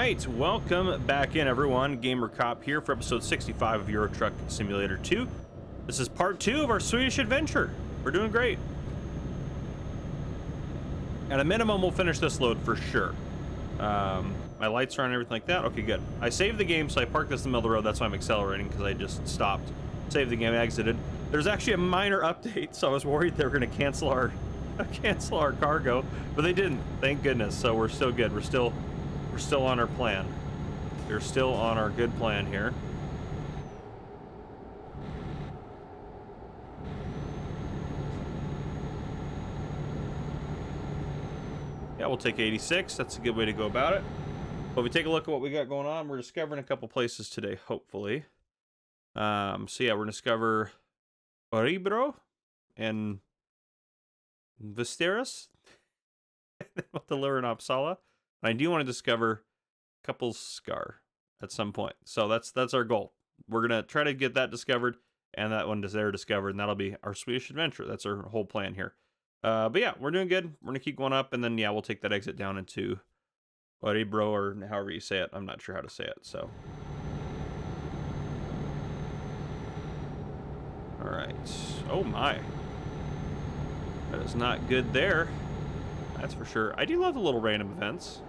right, welcome back in, everyone. Gamer Cop here for episode 65 of Euro Truck Simulator 2. This is part 2 of our Swedish adventure. We're doing great. At a minimum, we'll finish this load for sure. My lights are on and everything like that. Okay, good. I saved the game, so I parked this in the middle of the road. That's why I'm accelerating, because I just stopped. Saved the game, exited. There's actually a minor update, so I was worried they were going to cancel our cargo, but they didn't. Thank goodness. So we're still good. We're still on our plan. We're still on our good plan here. Yeah, we'll take 86. That's a good way to go about it. But if we take a look at what we got going on, we're discovering a couple places today, hopefully. So yeah, we're gonna discover Örebro and Västerås. What the lure in Uppsala. I do want to discover Kapellskär at some point. So that's our goal. We're gonna try to get that discovered, and that one is there discovered, and that'll be our Swedish adventure. That's our whole plan here. But yeah, we're doing good. We're gonna keep going up, and then yeah, we'll take that exit down into Örebro, or however you say it. I'm not sure how to say it. So, all right. Oh my, that is not good there. That's for sure. I do love the little random events.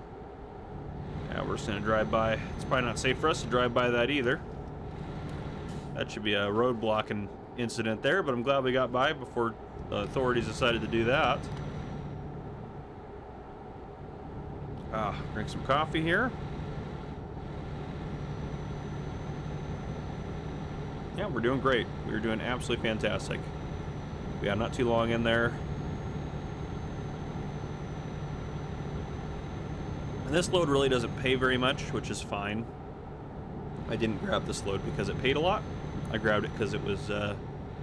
Yeah, we're just gonna drive by. It's probably not safe for us to drive by that either. That should be a roadblocking incident there, but I'm glad we got by before the authorities decided to do that. Drink some coffee here. Yeah, we're doing great. We're doing absolutely fantastic. Yeah, not too long in there. And this load really doesn't pay very much, which is fine. I didn't grab this load because it paid a lot. I grabbed it because it was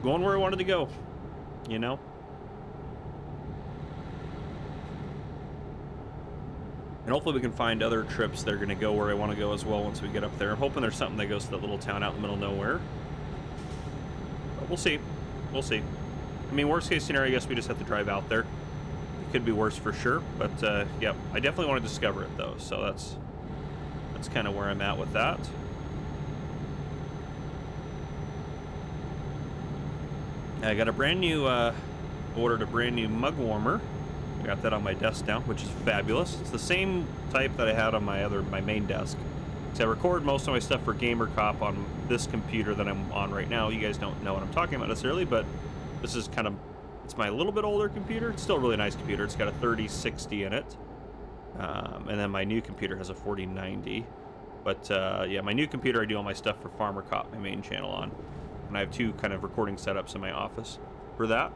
going where I wanted to go, you know? And hopefully we can find other trips that are going to go where I want to go as well once we get up there. I'm hoping there's something that goes to that little town out in the middle of nowhere. But we'll see. We'll see. I mean, worst case scenario, I guess we just have to drive out there. It could be worse for sure. But, yeah, I definitely want to discover it, though. So that's kind of where I'm at with that. I got a brand new, ordered a brand new mug warmer. I got that on my desk now, which is fabulous. It's the same type that I had on my main desk. So I record most of my stuff for Gamer Cop on this computer that I'm on right now. You guys don't know what I'm talking about necessarily, but this is kind of, it's my little bit older computer. It's still a really nice computer. It's got a 3060 in it. And then my new computer has a 4090. But yeah, my new computer I do all my stuff for Farmer Cop, my main channel on. And I have two kind of recording setups in my office for that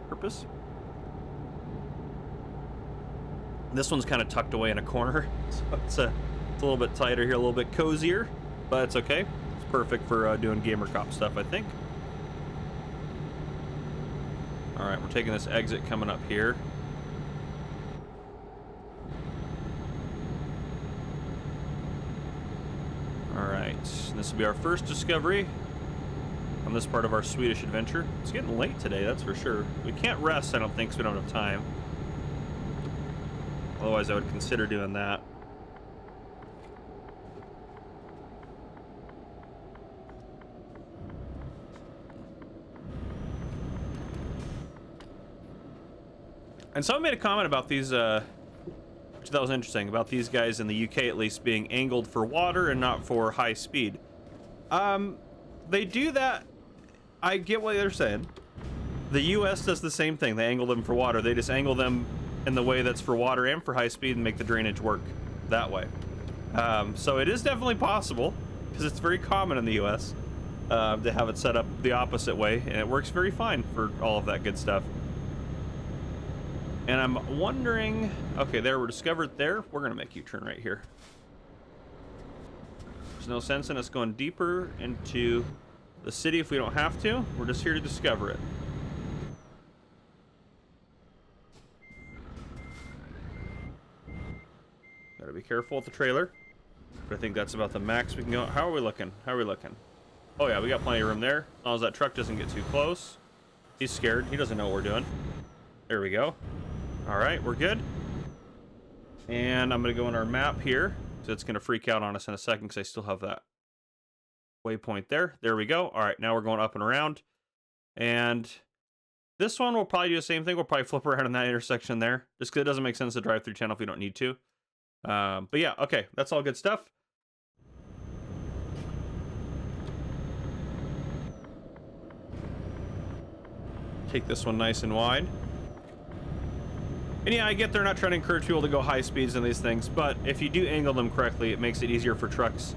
purpose. This one's kind of tucked away in a corner, so it's a little bit tighter here, a little bit cozier, but it's okay. It's perfect for doing Gamer Cop stuff, I think. All right, we're taking this exit coming up here. All right, this will be our first discovery on this part of our Swedish adventure. It's getting late today, that's for sure. We can't rest, I don't think, so we don't have time. Otherwise, I would consider doing that. And someone made a comment about these, which that was interesting, about these guys in the UK at least being angled for water and not for high speed. They do that. I get what they're saying. The US does the same thing. They angle them for water. They just angle them in the way that's for water and for high speed and make the drainage work that way. So it is definitely possible, because it's very common in the US to have it set up the opposite way, and it works very fine for all of that good stuff. And I'm wondering, okay, there, we're discovered there. We're gonna make U-turn right here. There's no sense in us going deeper into the city if we don't have to. We're just here to discover it. Gotta be careful with the trailer, but I think that's about the max we can go. How are we looking? How are we looking? Oh yeah, we got plenty of room there. As long as that truck doesn't get too close. He's scared. He doesn't know what we're doing. There we go. All right, we're good. And I'm gonna go in our map here So it's going to freak out on us in a second because I still have that waypoint there. There we go. All right, now we're going up and around. And this one will probably do the same thing. We'll probably flip around in that intersection there, just because it doesn't make sense to drive through channel if we don't need to. But yeah, okay, that's all good stuff. Take this one nice and wide. And yeah, I get they're not trying to encourage people to go high speeds in these things, but if you do angle them correctly, it makes it easier for trucks,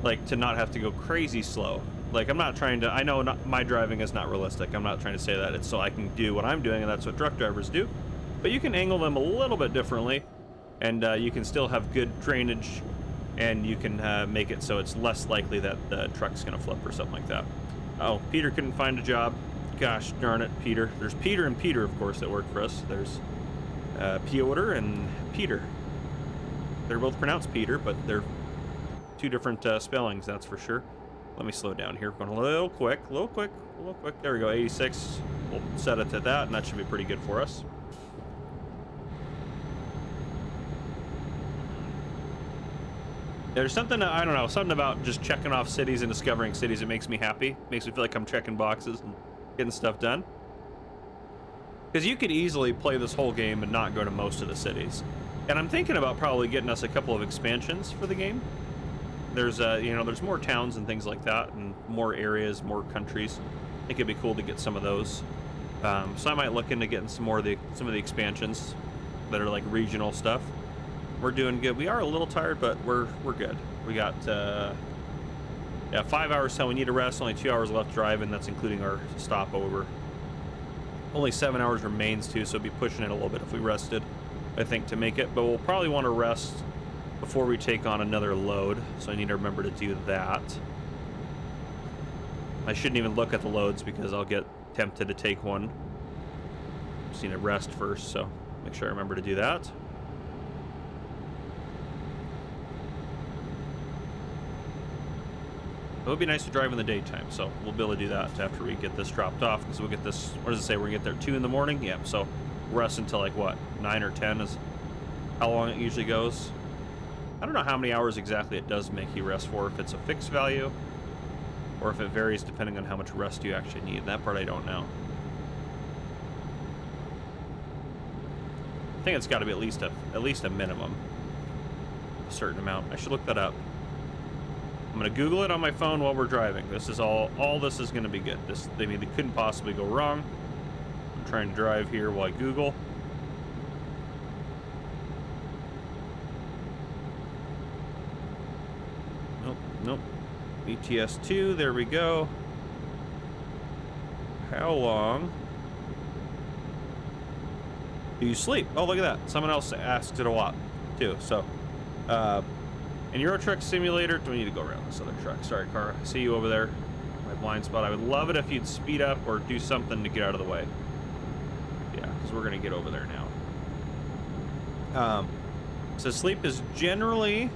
like, to not have to go crazy slow. Like, I'm not trying to, I know my driving is not realistic. I'm not trying to say that. It's so I can do what I'm doing, and that's what truck drivers do. But you can angle them a little bit differently, and you can still have good drainage, and you can make it so it's less likely that the truck's going to flip or something like that. Oh, Peter couldn't find a job. Gosh darn it, Peter. There's Peter and Peter, of course, that work for us. There's Piotr and Peter. They're both pronounced Peter, but they're two different spellings, that's for sure. Let me slow down here. We're going a little quick. There we go, 86. We'll set it to that, and that should be pretty good for us. There's something, I don't know, something about just checking off cities and discovering cities that makes me happy. Makes me feel like I'm checking boxes and getting stuff done. Because you could easily play this whole game and not go to most of the cities. And I'm thinking about probably getting us a couple of expansions for the game. There's, you know, there's more towns and things like that, and more areas, more countries. I think it'd be cool to get some of those. So I might look into getting some of the expansions that are like regional stuff. We're doing good. We are a little tired, but we're good. We got yeah, 5 hours till we need a rest. Only 2 hours left driving. That's including our stopover. Only 7 hours remains too, so it'd be pushing it a little bit if we rested, I think, to make it. But we'll probably want to rest before we take on another load, so I need to remember to do that. I shouldn't even look at the loads because I'll get tempted to take one. Just need to rest first, so make sure I remember to do that. It would be nice to drive in the daytime, so we'll be able to do that after we get this dropped off, because we'll get this, what does it say, we're gonna get there 2 in the morning? Yeah, so rest until like what, 9 or 10 is how long it usually goes. I don't know how many hours exactly it does make you rest for, if it's a fixed value, or if it varies depending on how much rest you actually need. That part I don't know. I think it's got to be at least a minimum, a certain amount. I should look that up. I'm gonna Google it on my phone while we're driving. This is all this is gonna be good. This, I mean, they couldn't possibly go wrong. I'm trying to drive here while I Google. Nope. BTS2, there we go. How long do you sleep? Oh, look at that. Someone else asked it a lot, too. So, in Euro Truck Simulator, do we need to go around this other truck? Sorry, car. I see you over there. My blind spot. I would love it if you'd speed up or do something to get out of the way. Yeah, because we're going to get over there now. So sleep is generally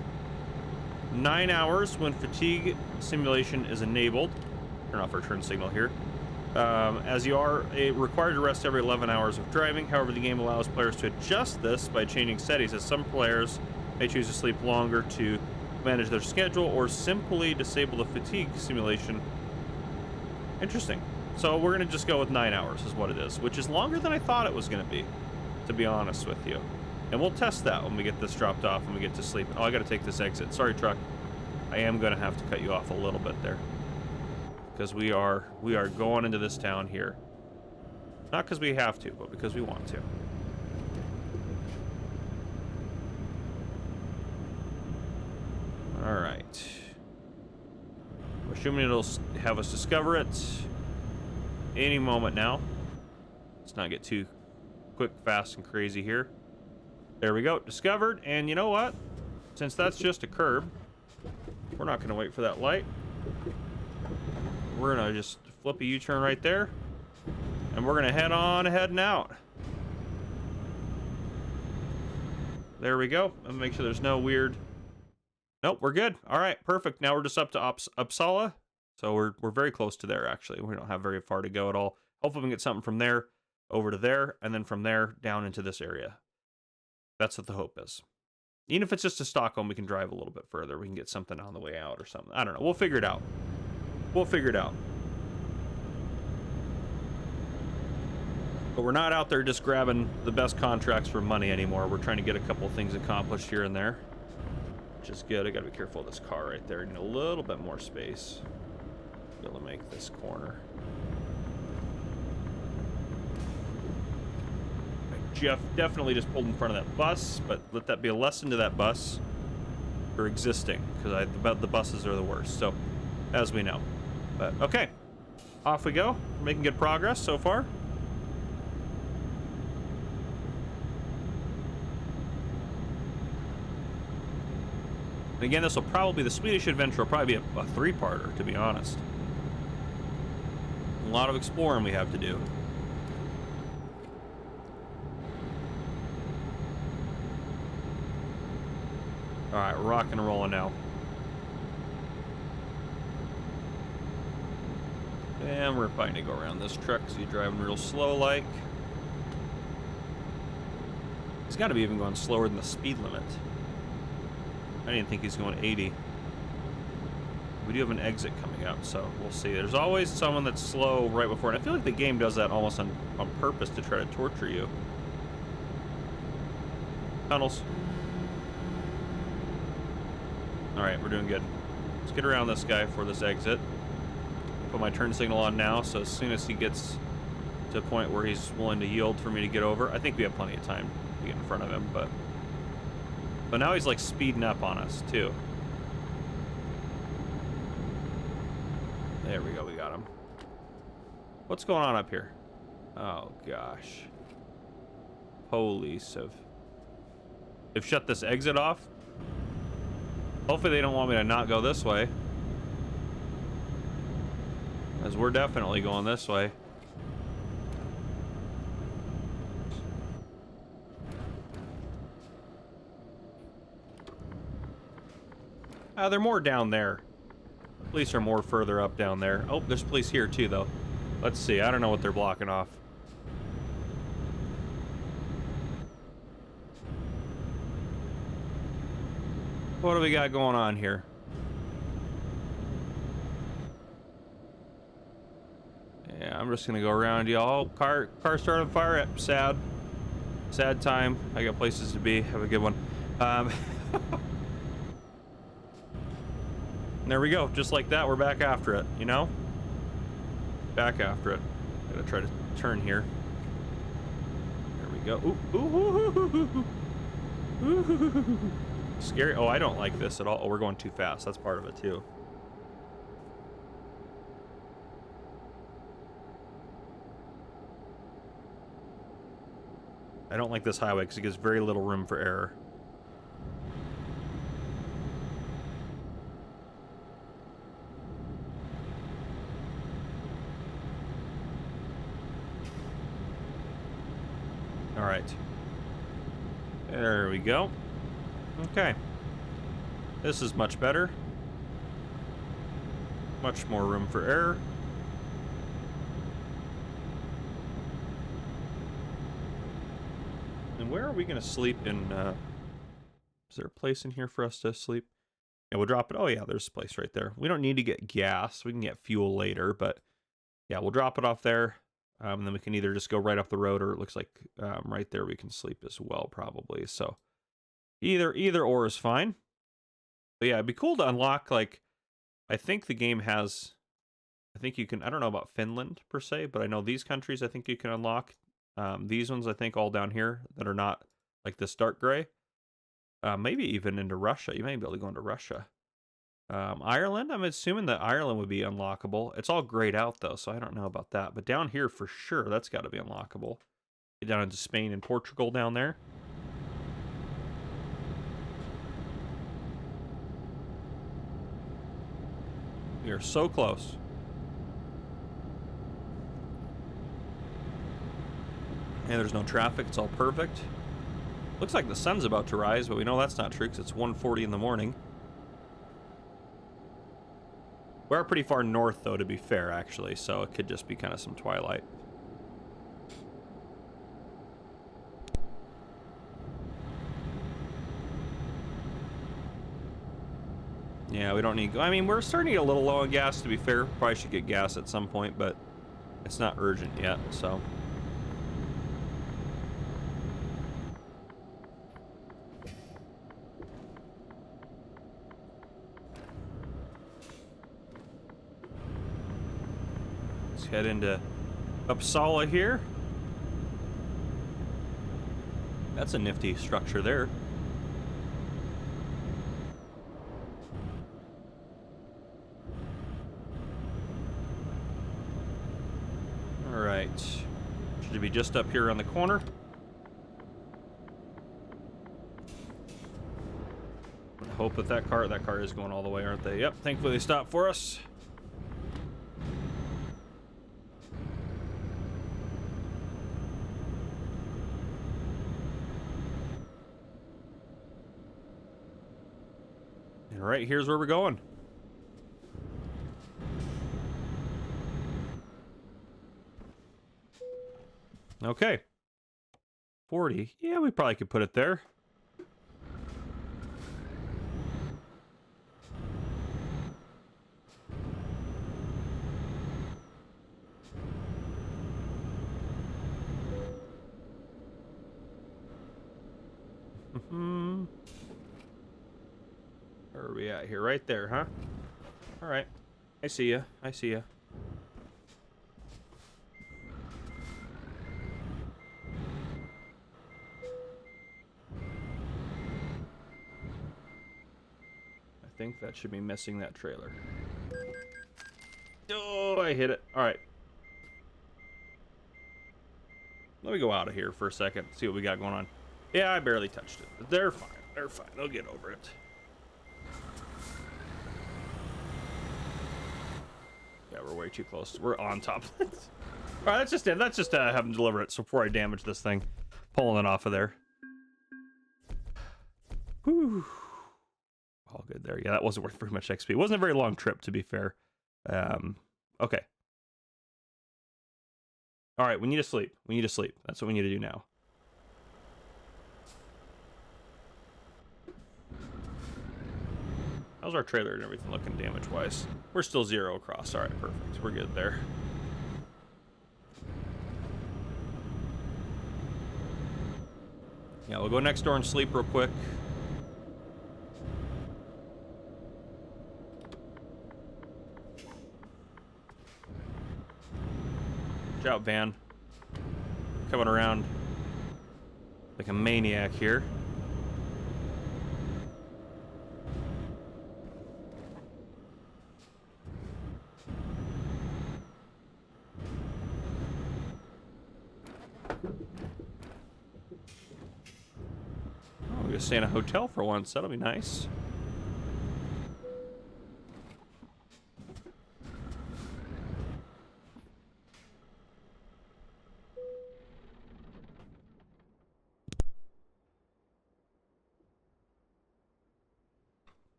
9 hours when fatigue simulation is enabled. Turn off our turn signal here. As you are required to rest every 11 hours of driving. However, the game allows players to adjust this by changing settings, as some players may choose to sleep longer to manage their schedule, or simply disable the fatigue simulation. Interesting. So we're going to just go with 9 hours is what it is, which is longer than I thought it was going to be honest with you. And we'll test that when we get this dropped off and we get to sleep. Oh, I got to take this exit. Sorry, truck. I am going to have to cut you off a little bit there, because we are going into this town here. Not because we have to, but because we want to. All right. I'm assuming it'll have us discover it any moment now. Let's not get too quick, fast, and crazy here. There we go. Discovered. And you know what? Since that's just a curb, we're not going to wait for that light. We're going to just flip a U-turn right there. And we're going to head on ahead and out. There we go. And make sure there's no weird... Nope, we're good. All right, perfect. Now we're just up to Uppsala. So we're very close to there, actually. We don't have very far to go at all. Hopefully we can get something from there over to there, and then from there down into this area. That's what the hope is. Even if it's just to Stockholm, we can drive a little bit further. We can get something on the way out or something. I don't know. We'll figure it out. We'll figure it out. But we're not out there just grabbing the best contracts for money anymore. We're trying to get a couple things accomplished here and there, which is good. I gotta be careful of this car right there. I need a little bit more space to be able to make this corner. Jeff definitely just pulled in front of that bus, but let that be a lesson to that bus for existing, because the buses are the worst, so as we know. But okay, off we go. We're making good progress so far. And again, this will probably, the Swedish adventure will probably be a three-parter, to be honest. A lot of exploring we have to do. All right, we're rocking and rolling now. And we're probably gonna go around this truck, so you're driving real slow like. He's got to be even going slower than the speed limit. I didn't think he's going 80. We do have an exit coming up, so we'll see. There's always someone that's slow right before, and I feel like the game does that almost on purpose to try to torture you. Tunnels. Alright, we're doing good. Let's get around this guy for this exit. Put my turn signal on now, so as soon as he gets to a point where he's willing to yield for me to get over, I think we have plenty of time to get in front of him, but now he's like speeding up on us too. There we go, we got him. What's going on up here? Oh gosh. Police have shut this exit off. Hopefully they don't want me to not go this way, as we're definitely going this way. They're more down there. Police are more further up down there. Oh, there's police here too, though. Let's see. I don't know what they're blocking off. What do we got going on here? Yeah, I'm just gonna go around y'all. Car started fire. Sad. Sad time. I got places to be. Have a good one. There we go. Just like that, we're back after it, you know? Back after it. Gotta try to turn here. There we go. Ooh, ooh, ooh, ooh, ooh. Scary. Oh, I don't like this at all. Oh, we're going too fast. That's part of it, too. I don't like this highway because it gives very little room for error. All right. There we go. Okay. This is much better. Much more room for error. And where are we going to sleep in, is there a place in here for us to sleep? Yeah, we'll drop it. Oh yeah, there's a place right there. We don't need to get gas. We can get fuel later, but yeah, we'll drop it off there. And then we can either just go right up the road, or it looks like right there we can sleep as well, probably. So either or is fine. But yeah, it'd be cool to unlock, like, I think the game has, I think you can, I don't know about Finland per se, but I know these countries I think you can unlock. These ones I think all down here that are not like this dark gray. Maybe even into Russia. You may be able to go into Russia. Ireland, I'm assuming that Ireland would be unlockable. It's all grayed out though, so I don't know about that. But down here for sure, that's got to be unlockable. Get down into Spain and Portugal down there. We are so close. And there's no traffic. It's all perfect. Looks like the sun's about to rise, but we know that's not true because it's 1:40 in the morning. We're pretty far north, though, to be fair, actually, so it could just be kind of some twilight. Yeah, we don't need... I mean, we're starting to get a little low on gas, to be fair. Probably should get gas at some point, but it's not urgent yet, so... Let's head into Uppsala here. That's a nifty structure there. Alright. Should be just up here on the corner. I hope that that car is going all the way, aren't they? Yep, thankfully they stopped for us. And right here's where we're going. Okay. 40. Yeah, we probably could put it there. Where are we at here? Right there, huh? All right. I see ya. I see ya. I think that should be missing that trailer. Oh, I hit it. All right. Let me go out of here for a second, see what we got going on. Yeah, I barely touched it. But they're fine. They're fine. They'll get over it. Yeah, we're way too close. We're on top. All right, that's just it. Let's just have them deliver it. So before I damage this thing, pulling it off of there. Whew. All good there. Yeah, that wasn't worth very much XP. It wasn't a very long trip, to be fair. Okay. All right, we need to sleep. We need to sleep. That's what we need to do now. How's our trailer and everything looking damage-wise? We're still 0 across. All right, perfect. We're good there. Yeah, we'll go next door and sleep real quick. Watch out, van. Coming around like a maniac here. Oh, we're gonna stay in a hotel for once. That'll be nice.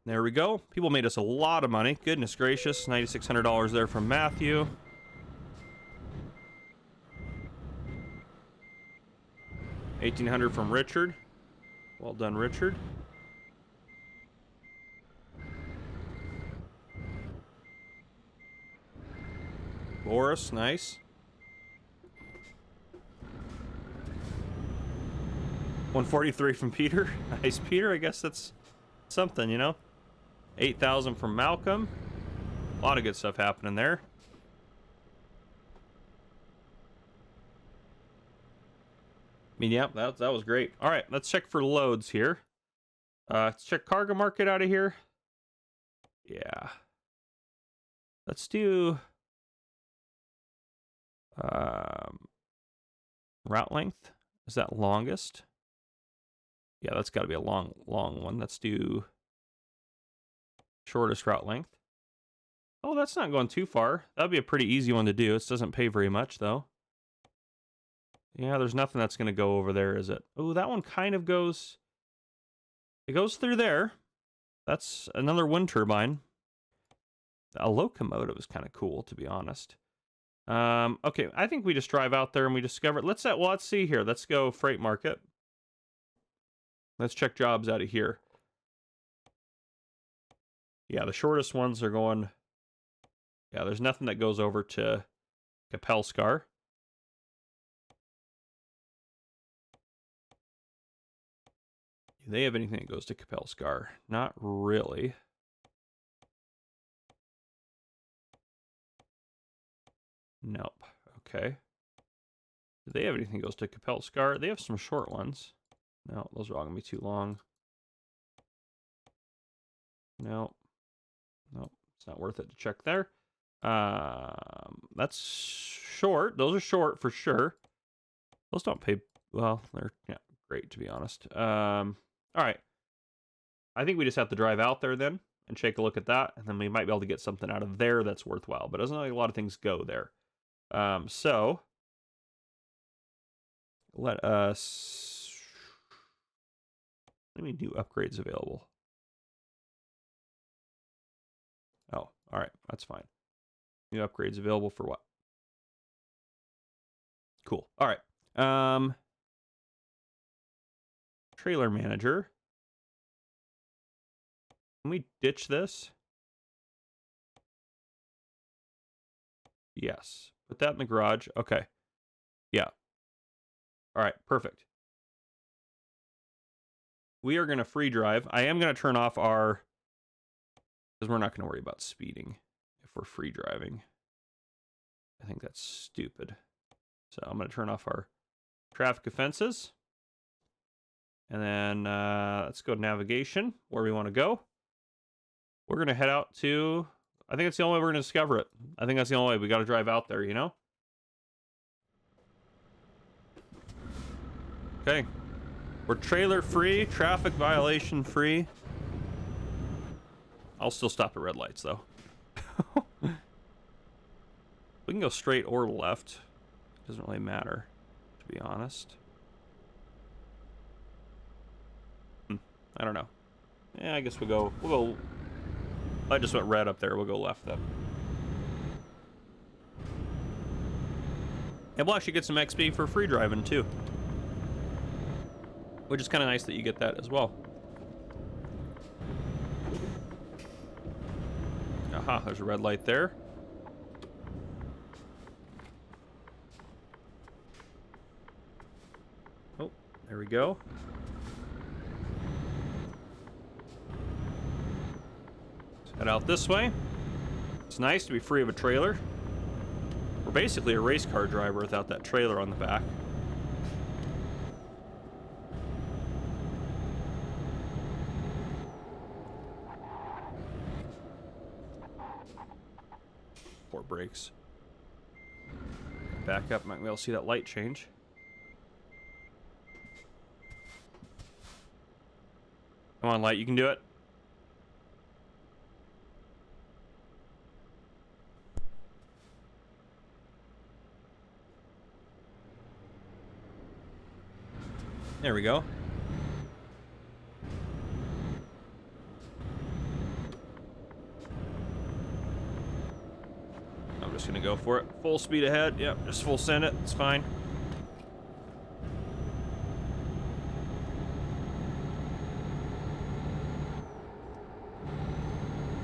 There we go. People made us a lot of money. Goodness gracious. $9,600 there from Matthew. $1,800 from Richard. Well done, Richard. Boris, nice. $143 from Peter. Nice, Peter. I guess that's something, you know. $8,000 from Malcolm. A lot of good stuff happening there. I mean, yeah, that was great. All right, let's check for loads here. Let's check cargo market out of here. Yeah. Let's do route length. Is that longest? Yeah, that's got to be a long one. Let's do shortest route length. Oh, that's not going too far. That'd be a pretty easy one to do. It doesn't pay very much, though. Yeah, there's nothing that's going to go over there, is it? Oh, that one kind of goes... It goes through there. That's another wind turbine. A locomotive is kind of cool, to be honest. Okay, I think we just drive out there and we discover it. Let's see here. Let's go freight market. Let's check jobs out of here. Yeah, the shortest ones are going... Yeah, there's nothing that goes over to Kapellskär. Do they have anything that goes to Kapellskär? Not really. Nope. Okay. Do they have anything that goes to Kapellskär? They have some short ones. No, those are all going to be too long. No. Nope. It's not worth it to check there. That's short. Those are short for sure. Those don't pay... Well, they're great, to be honest. All right. I think we just have to drive out there then and take a look at that, and then we might be able to get something out of there that's worthwhile. But it doesn't like a lot of things go there. So let us... Let me do upgrades available. Oh, all right. That's fine. New upgrades available for what? Cool. All right. Trailer manager. Can we ditch this? Yes. Put that in the garage. Okay. Yeah. All right. Perfect. We are going to free drive. I am going to turn off our... Because we're not going to worry about speeding if we're free driving. I think that's stupid. So I'm going to turn off our traffic offenses. And then let's go to navigation, where we want to go. We're going to head out to... I think that's the only way we're going to discover it. I think that's the only way. We got to drive out there, you know? Okay. We're trailer free, traffic violation free. I'll still stop at red lights, though. We can go straight or left. Doesn't really matter, to be honest. I don't know. Yeah, I guess we'll go... I just went red up there. We'll go left then. And we'll actually get some XP for free driving, too. Which is kind of nice that you get that as well. Aha, there's a red light there. Oh, there we go. Let's head out this way. It's nice to be free of a trailer. We're basically a race car driver without that trailer on the back. Poor brakes. Back up, might be able to see that light change. Come on, light, you can do it. There we go. I'm just gonna go for it. Full speed ahead. Yep, just full send it. It's fine.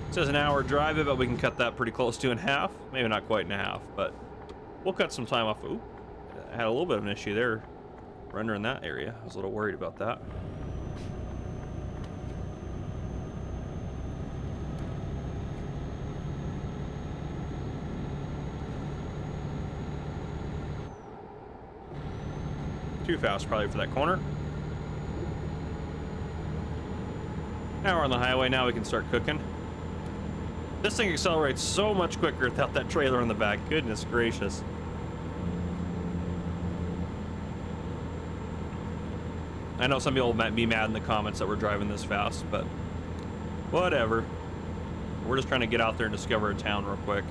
It says an hour drive it, but we can cut that pretty close to in half. Maybe not quite in half, but we'll cut some time off. Ooh, I had a little bit of an issue there. Rendering that area. I was a little worried about that. Too fast probably for that corner. Now we're on the highway. Now we can start cooking. This thing accelerates so much quicker without that trailer on the back. Goodness gracious. I know some people might be mad in the comments that we're driving this fast, but whatever. We're just trying to get out there and discover a town real quick.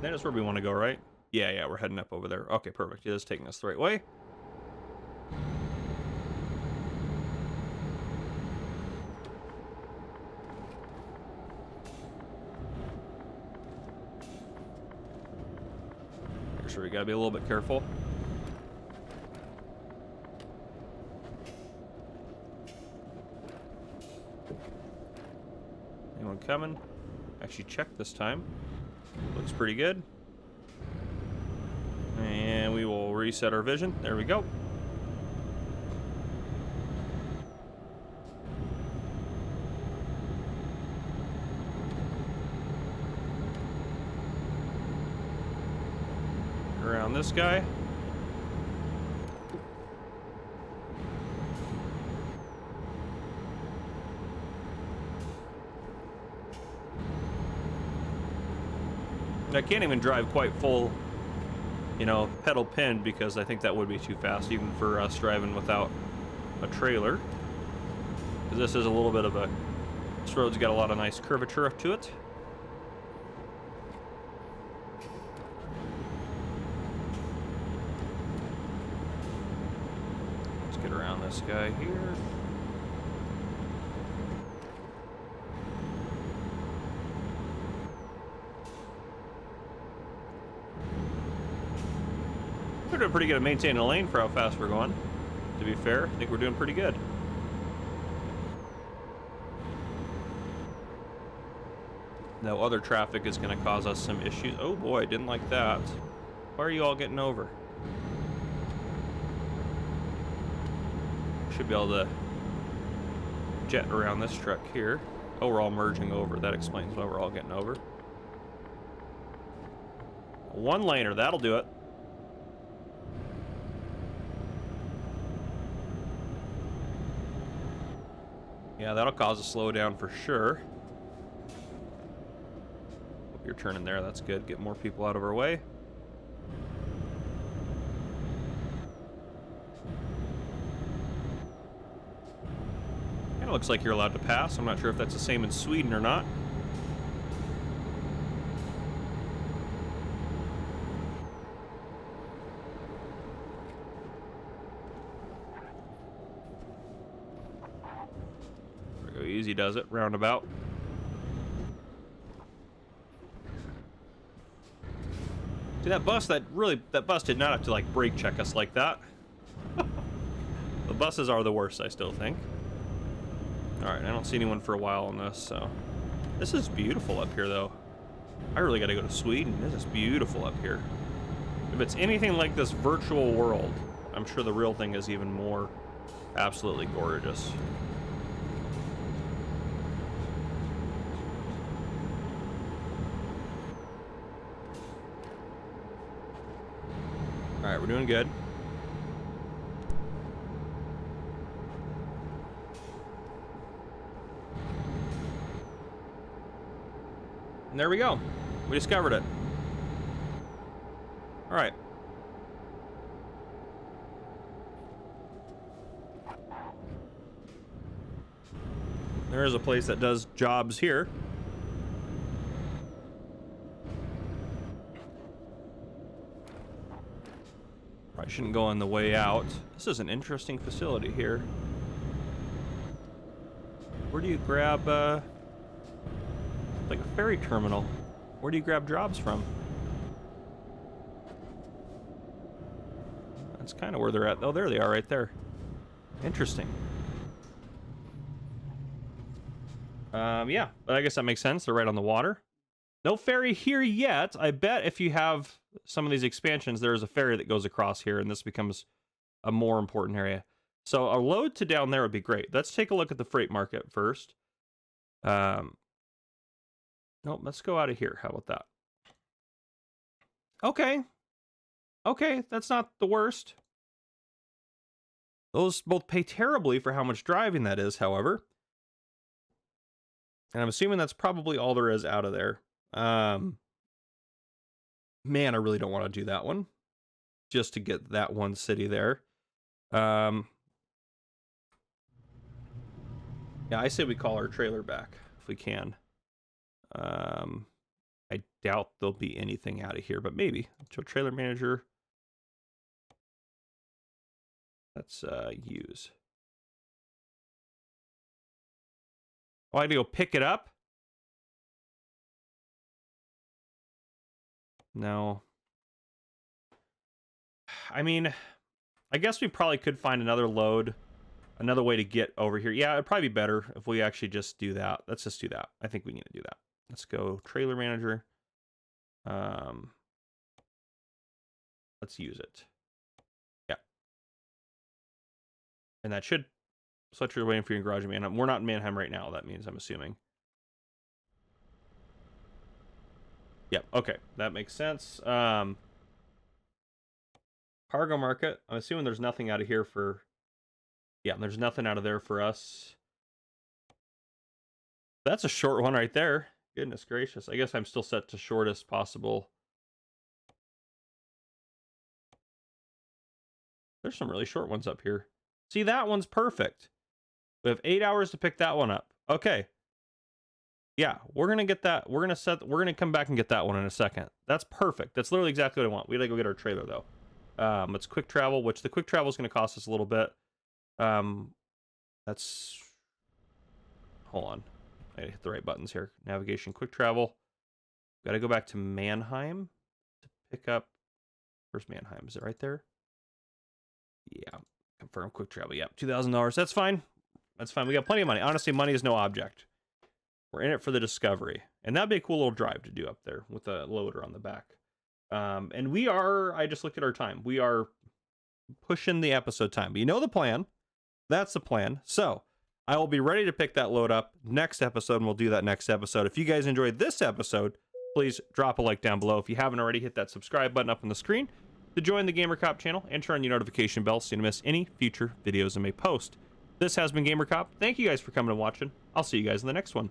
That is where we want to go, right? Yeah, we're heading up over there. Okay, perfect. It is taking us the right way. We gotta be a little bit careful. Anyone coming? Actually check this time. Looks pretty good. And we will reset our vision. There we go. Around this guy. I can't even drive quite full, you know, pedal pinned, because I think that would be too fast, even for us driving without a trailer. Because this is a little bit of a, this road's got a lot of nice curvature to it. Let's get around this guy here. We're doing pretty good at maintaining a lane for how fast we're going. To be fair, I think we're doing pretty good. No other traffic is going to cause us some issues. Oh boy, didn't like that. Why are you all getting over? Should be able to jet around this truck here. Oh, we're all merging over. That explains why we're all getting over. One laner, that'll do it. Yeah, that'll cause a slowdown for sure. Hope you're turning there. That's good. Get more people out of our way. Kind of looks like you're allowed to pass. I'm not sure if that's the same in Sweden or not. Easy does it, roundabout. See, that bus did not have to like brake check us like that. The buses are the worst, I still think. Alright, I don't see anyone for a while on this, so. This is beautiful up here though. I really gotta go to Sweden. This is beautiful up here. If it's anything like this virtual world, I'm sure the real thing is even more absolutely gorgeous. Alright, we're doing good. And there we go. We discovered it. Alright. There is a place that does jobs here. I shouldn't go on the way out. This is an interesting facility here. Where do you grab, like a ferry terminal? Where do you grab jobs from? That's kind of where they're at. Oh, there they are right there. Interesting. Yeah, but I guess that makes sense. They're right on the water. No ferry here yet. I bet if you have some of these expansions, there's a ferry that goes across here, and this becomes a more important area. So a load to down there would be great. Let's take a look at the freight market first. Nope, let's go out of here. How about that? Okay. Okay, that's not the worst. Those both pay terribly for how much driving that is, however. And I'm assuming that's probably all there is out of there. Man, I really don't want to do that one. Just to get that one city there. Yeah, I say we call our trailer back if we can. I doubt there'll be anything out of here, but maybe. So trailer manager. Let's use. Oh, I had to go pick it up? No. I mean, I guess we probably could find another load, another way to get over here. Yeah, it'd probably be better if we actually just do that. Let's just do that. I think we need to do that. Let's go trailer manager. Let's use it. Yeah. And that should, so you're waiting for your garage in Mannheim. We're not in Mannheim right now. That means, I'm assuming. Yep. Okay. That makes sense. Cargo market. I'm assuming there's nothing out of here for, yeah, there's nothing out of there for us. That's a short one right there. Goodness gracious. I guess I'm still set to shortest possible. There's some really short ones up here. See, that one's perfect. We have 8 hours to pick that one up. Okay. Yeah, we're going to get that. We're going to come back and get that one in a second. That's perfect. That's literally exactly what I want. We got to go get our trailer though. Let's quick travel, which the quick travel is going to cost us a little bit. That's, hold on. I gotta hit the right buttons here. Navigation, quick travel. Got to go back to Mannheim to pick up. Where's Mannheim? Is it right there? Yeah. Confirm quick travel. Yeah, $2,000. That's fine. That's fine. We got plenty of money. Honestly, money is no object. We're in it for the discovery. And that'd be a cool little drive to do up there with a loader on the back. And we are, I just looked at our time. We are pushing the episode time. But you know the plan. That's the plan. So I will be ready to pick that load up next episode, and we'll do that next episode. If you guys enjoyed this episode, please drop a like down below. If you haven't already, hit that subscribe button up on the screen to join the GamerCop channel and turn on your notification bell so you don't miss any future videos I may post. This has been GamerCop. Thank you guys for coming and watching. I'll see you guys in the next one.